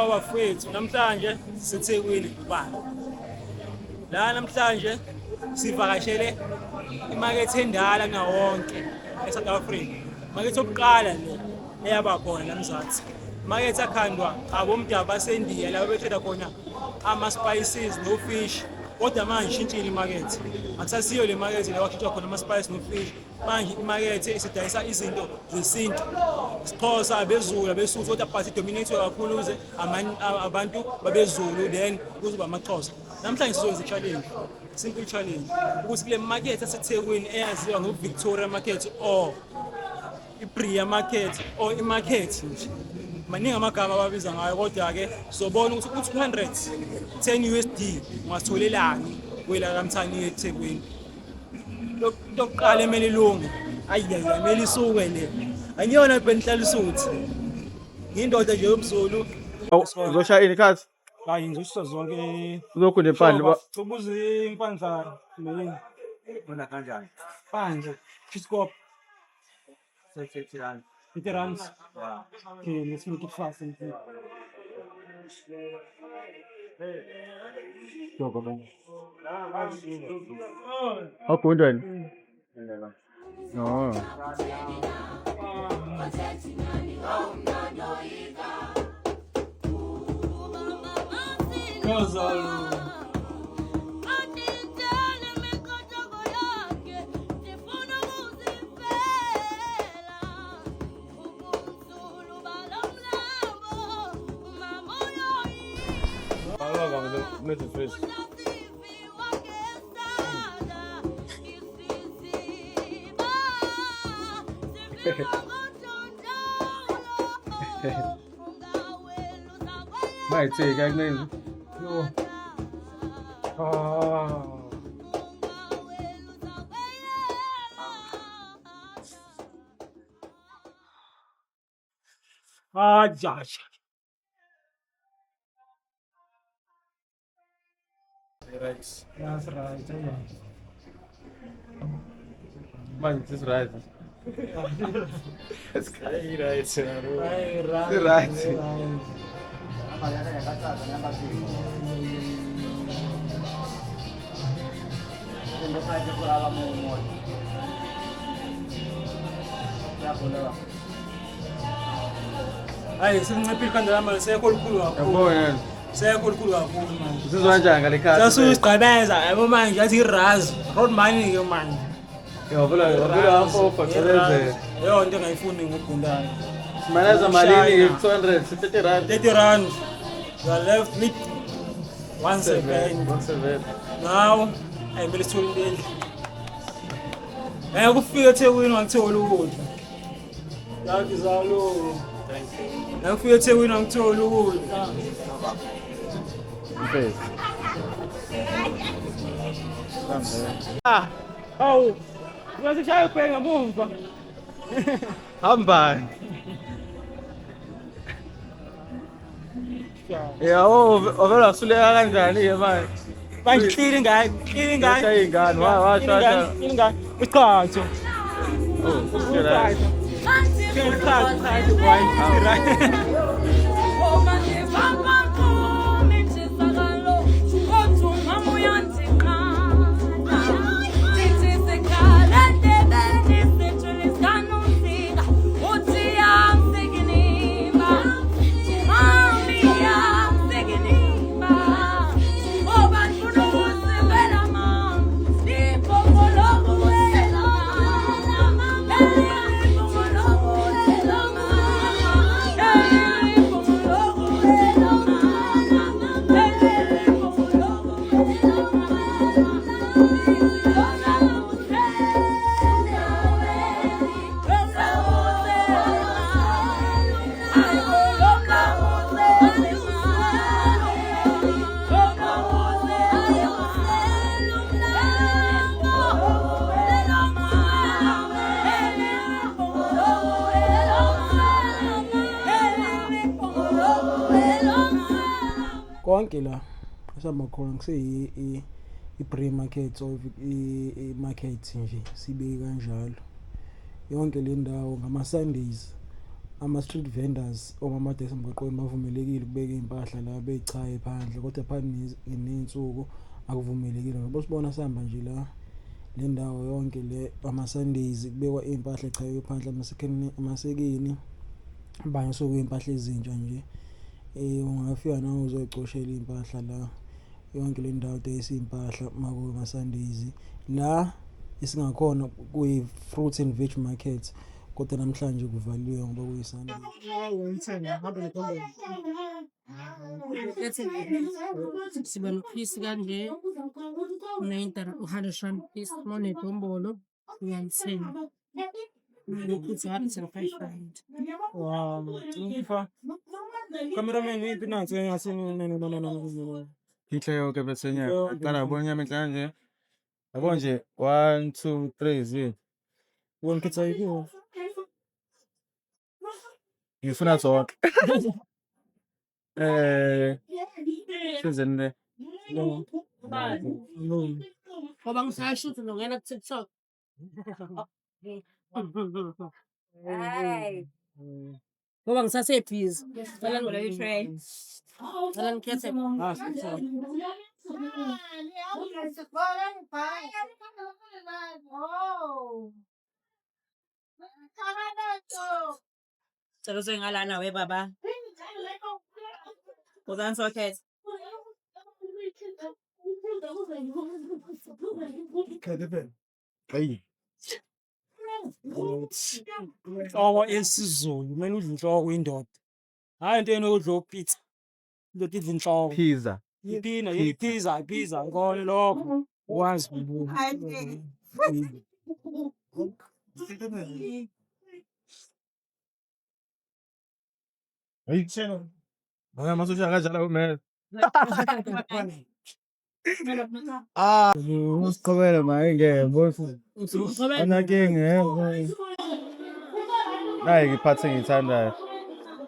bafethu namhlanje siseThekwini kubani. La namhlanje sivakashele imakethe endala nawonke eSouth Africa. Imakethe yokuqala le eyaba khona laMzansi. Imakethe akhandwa abomdabu baseNdiya la bethela khona ama-spices no-fish. Kodwa manje ishintshile imakethe. Akusasiyo le makethe la kwashintshwa khona ama-spice no-fish. Manje imakethe isidayisa izinto zesintu. Sixhosa, abeZulu, abeSuthu kodwa but dominate kakhulu uze abantu babeZulu then kuzoba amaXhosa. Namhlanje sizoyenza i-challenge. Simple challenge. Ukuthi kule market yaseThekwini eyaziwa ngoVictoria Market or iBria Market or imarket nje. Maningi amagama ababiza ngayo kodwa ke sizobona ukuthi u210 USD ungasitholelani kwela kaMthani eThekwini. Lokuqala emeli ilungu. Ayiyayi emeli isuke le. Angiyona benihlala isuthi. Ngiyindoda nje yomZulu. Uzoshaya ini khathi? Hayi ngizosho zonke Lokhu nephandle ubuze impandla mina. Bona kanjani? Phandle. Chiskop. 50 rand. 50 rand. Yeah. Okay, let's make it fast and easy. Hapo ndani. No. Vai ser que nem. Já. Right. That's right. Man, this is right. That's right. Right. Hayi singinciphile khanda lama sekho likhulu kakhulu. Yabona. Sekho likhulu kakhulu manje. Usizwa kanjani ngale khathi? Sasusigqebeza yabo manje yathi iRaz. Road money ke manje. Yabona hapo pateleze. Yo into engayifuni ngugundane. Simanaza malini 200 50 rand. 30 rand. You are left with 17. Now ayimele sithole into. Kufika eThekwini ngakuthola ukudla. Yathi zalo. Nakufika eThekwini ngakuthola ukudla. Mpezi. Awu. Uyasishaya ubhenga ngemuva. Hamba. Ovela usuleka kanjani ke manje? Manje clean ngayo, clean ngayo. Ushaya ingane, washo. Clean ngayo. Iqhatho. Oh, ushaya. Iqhatho, right. Konke la asihamba khona kuse i-Bria Market or i-market nje sibeke kanjalo. Yonke le ndawo ngama Sundays ama-street vendors omamatekisi emgwaqweni bavumelekile ukubeka iy'mpahla la bey'chaye phandle, kodwa phakathi ney'nsuku akuvumelekile. Ngoba sibona sihamba nje la le ndawo yonke le ama-Sundays kubekwa iy'mpahla echaywe phandle amasekeni, abanye sokuyiy'mpahla ezintsha nje. Ungafika nawe uzoyicoshela iy'mpahla la yonke le ndawo idayisa iy'mpahla makuma-Sundays. La esingakhona kuyi-fruit and veg market, kodwa namhlanje kuvaliwe ngoba kuyi-Sunday. Siba nophisi kanje, 100 rand piece, monedombolo uyalithenga. Ukuthi ngalithenga 5 rand. Wow, cameraman yiphi nansi engathi Inhle yonke bese nyama. Qala ngibona inyama enhle kanje. Yabo nje 1 2 3 zi. wona khetha yiphi? Ngifuna zonke. Sizene. Ngoba ngisasho ukuthi ngingena ku-TikTok. Hayi. Ngoba ngisasebhizi. Cela ngilele i-tray. Cela ngikhethe. Cela uzengalana we baba. Uzani sokhetha. Hey. Inhloko yesiZulu, kumele udle inhloko indoda. Hhayi into enokudla opizza. Indoda idla inhloko. Pizza. Pizza, ngone lokho. Wazi Hey. Bana masosha kanjalo kumele. Usiqobele maye ngeke anakinge. Hayi ngiphathe ngithandayo.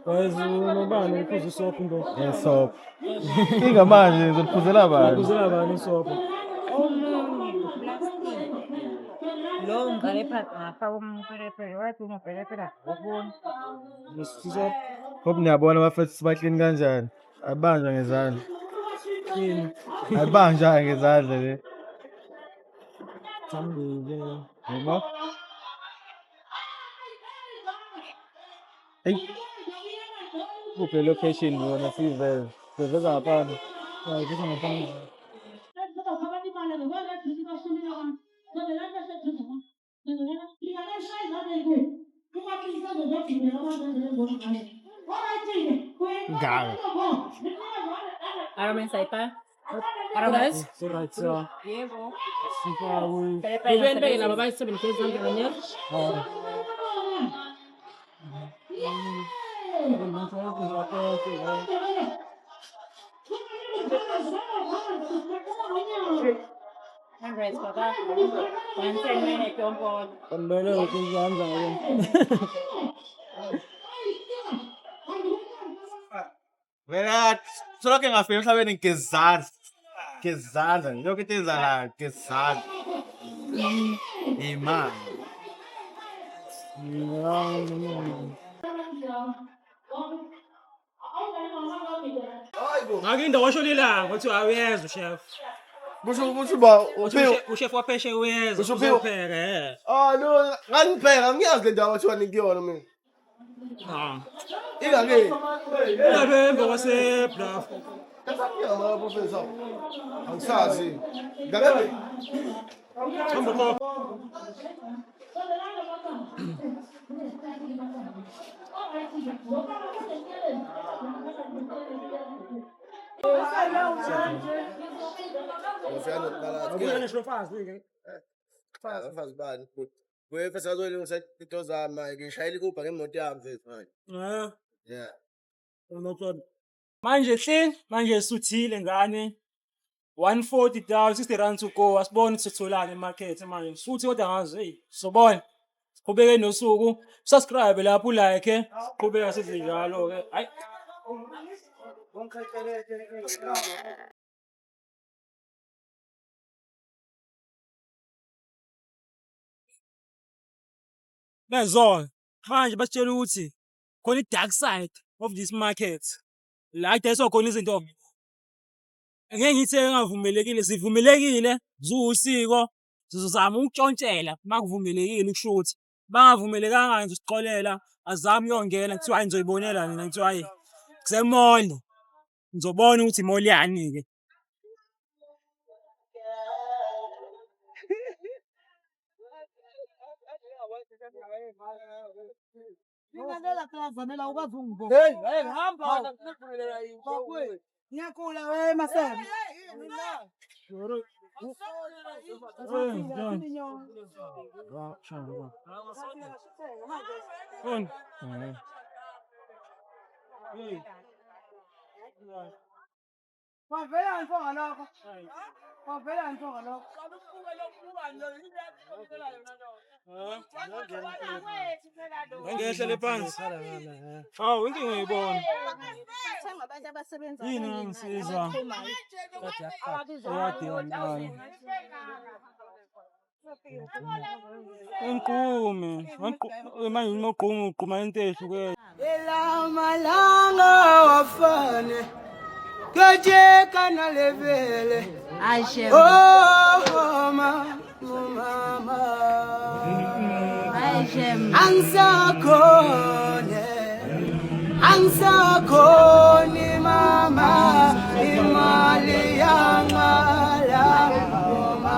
nobani uphuza isophi indoda. Ngesopho. Inga manje ngizophuzela abantu. Uzela bani isophi? Lo ngalepa ngafaka umpelepele wathi umpelepele ubona Isophi. Hope niyabona abafethu sibaklini kanjani. Abanja ngezandla. Abanja ngezandla le. Thambile. Yebo. Hey. Kuphi location yona sivele. Siveza ngaphandle. Hayi kuthi ngaphandle. Gaga. aramen saipa Guys, Alright, so. yebo Sipawi. bebeni beke laba bayisebenzisa ngane. hundreds baba 110 minutes ombolo Kambele ukuzanza ke. Wena solo que ngafika emhlabeni ngezandla. Ngezandla. Yonke into ezalayo ngezandla. Imali. Ngake indawo washo lelanga uthi awuyeza uchef. Busho ba Uchef wapheshe uyeza. Usho Phiyo. Uzopheka no, ngangipheka ngiyazi le ndawo athiwa nikuyona mina. Ingake. Yabembe wasebluff. Ngiyama professor. Angisazi. Ngake. Hamba khona. Akuyena shlofazi ke. Abafazi bani futhi wefesa azolungisa into zami manje ngishayela iKuba ngemoto yami mfethu manje yeah Manje suthile ngane 140 down 60 rand to go asibone sitholana emarket manje futhi kodwa ngazi hey sobona qhubeke nosuku subscribe lapho like qhubeka size njalo ke hayi bezona manje basitshela ukuthi khona i-dark side of this market. La kudayiswa khona izinto ngeke ngithi engavumelekile, zivumelekile, ziwusiko, sizozama ukutshontshela uma kuvumelekile ukusho ukuthi bangavumelekanga nje usixolela, azame uyongena kuthiwa hayi nizoyibonela nina kuthiwa hayi kusemoli. Nizobona ukuthi imoli yani-ke. Ngiyakula we masebe. Wavela ntonga lokho. Wavela ntonga lokho. Ngehle phansi. Hawu inkinga uyibona. Yini ngisiza? Unqume, manje unogquma ugquma into ehlukene. Elamalanga wafane. Kajeka na levele. Aishem. Oh mama, mama. Aishem. Ansakone mama, imali yangala mama.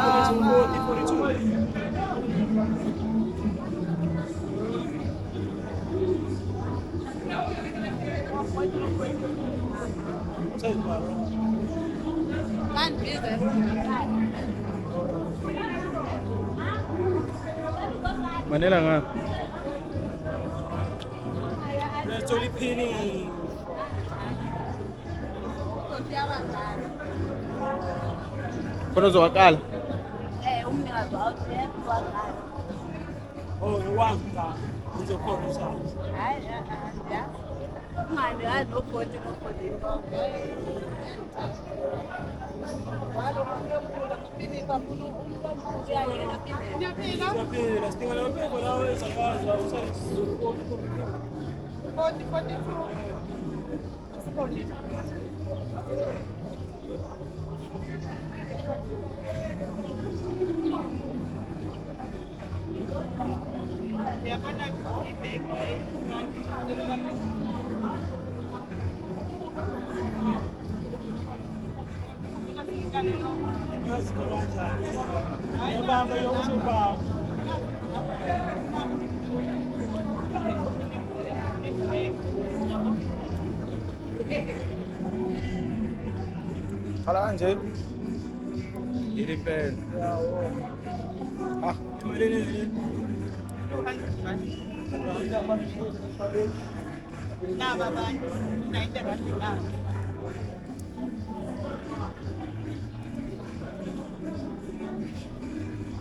Manela nga. Lethola iphini. Khona uzowaqala. Umnikazi wakhe Oh, ngiwazi la. Ngizokhona usana. hayi ya. Ungani nobhodi nobhodi. Siyaphila, sidinga la maphepha lawa ezakwazi la Yabamba yokusubaba. Khala kanje. Yini pen.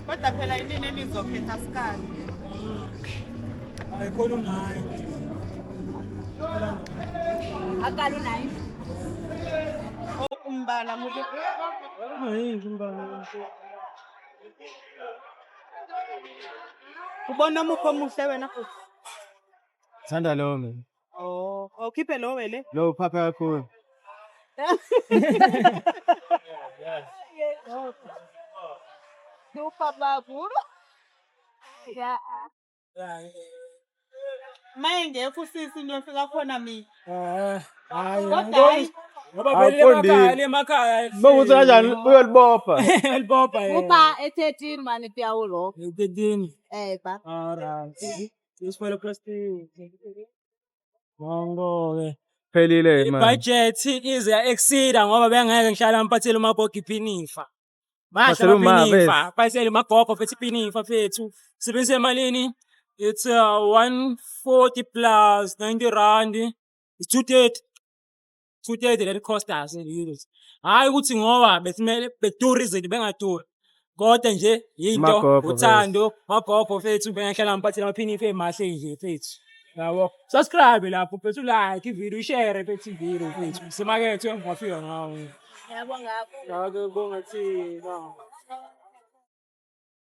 Kodwa phela inini elizokhetha sikali. Ayikhona unayo. Akali nayo. Umbala muke. Hayi umbala. Ubona mukho muhle wena futhi. Thanda lo mina. Oh, ukhiphe lo wele. Lo phapha kakhulu. Upapa buru. Ya. Mayengekho usisi niyofika khona mina. Hayi. Kodwa Ngoba vele emakhaya. Bawuthi kanjani uyolibopha. Elibopha yena. Upa e13 mani pia ulo. Ededini. Ba. Alright. Isifolo plastic. Bongo-ke. Phelile man. Budget ize exceeda ngoba bengeke ngihlala ngiphathele umabogi ipinifa. Phathele uma Ipinifa, phathele umagogo fethu ipinifa fethu. Sibenzise malini? It's 140 plus 90 rand. It's 230. 230 that it cost us in euros. Hayi ukuthi ngoba besimele bedura izinto bengaduri. Kodwa nje yinto Magogo, uthando, magogo fethu bengihlala ngiphathele amaphinifa emahle nje fethu. Yabo. Subscribe lapho fethu, like ivideo, share fethu ivideo fethu. Simakethe ngafika ngawo. Yabonga. Ngake bongathi no.